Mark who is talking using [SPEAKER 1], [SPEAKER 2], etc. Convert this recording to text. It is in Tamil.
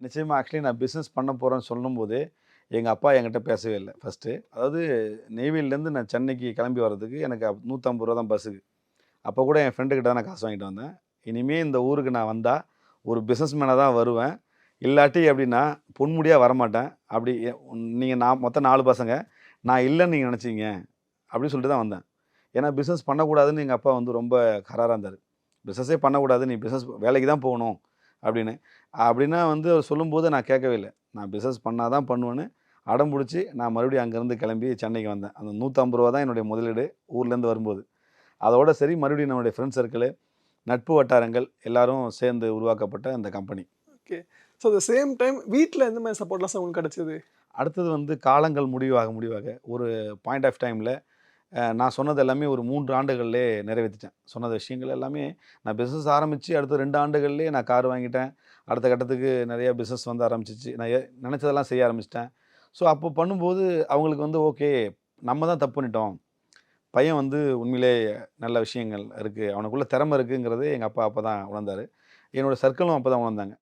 [SPEAKER 1] நிச்சயமா ஆக்சுவலி நான் பிஸ்னஸ் பண்ண போகிறேன்னு சொல்லும்போதே, எங்க அப்பா என்கிட்ட பேசவே இல்ல ஃபர்ஸ்ட்டு. அதாவது நெய்வேலிலேருந்து நான் சென்னைக்கு கிளம்பி வர்றதுக்கு எனக்கு ரூ. 150 தான் பஸ்ஸுக்கு. அப்போ கூட என் ஃப்ரெண்டு கிட்ட தான் நான் காசு வாங்கிட்டு வந்தேன். இனிமே இந்த ஊருக்கு நான் வந்தா, ஒரு பிசினஸ் மேனா தான் வருவேன். இல்லாட்டி அப்படின்னா, பொன்முடியா வரமாட்டேன். அப்படி நீங்க நான் மொத்தம் 4 பசங்க. நான் இல்லன்னு நீங்க நெனச்சீங்க, அப்படின்னு சொல்லிட்டு தான் வந்தேன். ஏன்னா பிசினஸ் பண்ணக்கூடாதுன்னு எங்க அப்பா வந்து ரொம்ப கராரா இருந்தாரு. பிசினஸே பண்ணக்கூடாது. நீ பிசினஸ் வேலைக்கு தான் போகணும் அப்படின்னு. அப்படின்னா வந்து அவர் சொல்லும்போது நான் கேட்கவே இல்ல. நான் பிசினஸ் பண்ணா தான் பண்ணுவேன்னு அடம் புடிச்சு, நான் மறுபடியும் அங்கேருந்து கிளம்பி சென்னைக்கு வந்தேன். அந்த ரூ. 150 தான் என்னுடைய முதலீடு ஊர்லேருந்து வரும்போது. அதோட சரி மறுபடியும் நம்முடைய ஃப்ரெண்ட் சர்க்கிளு, நட்பு வட்டாரங்கள் எல்லாரும் சேர்ந்து உருவாக்கப்பட்ட அந்த company.
[SPEAKER 2] Okay. So at the same time வீட்ல எந்த மாரி சப்போர்ட்லாம் சார் உங்களுக்கு கிடைச்சது?
[SPEAKER 1] அடுத்தது வந்து காலங்கள் முடிவாக ஒரு பாயிண்ட் ஆஃப் டைம்ல நான் சொன்னது எல்லாமே ஒரு 3 ஆண்டுகள்லயே நிறைவேத்திட்டேன். சொன்ன விஷயங்கள் எல்லாமே நான் பிசினஸ் ஆரம்பிச்சு அடுத்த 2 ஆண்டுகள்லயே நான் கார் வாங்கிட்டேன். அடுத்த கட்டத்துக்கு நெறைய பிசினஸ் வந்து ஆரம்பிச்சுச்சு. நான் நெனச்சதெல்லாம் செய்ய ஆரம்பிச்சுட்டேன். ஸோ அப்போ பண்ணும்போது அவங்களுக்கு வந்து ஓகே, நம்ம தான் தப்பு பண்ணிட்டோம். பையன் வந்து உண்மையிலே நல்ல விஷயங்கள் இருக்கு. அவனுக்குள்ள திறமை இருக்குங்கிறது எங்க அப்பா அப்பதான் உணர்ந்தாரு. என்னோட சர்க்கிளும் அப்பதான் உணர்ந்தாங்க.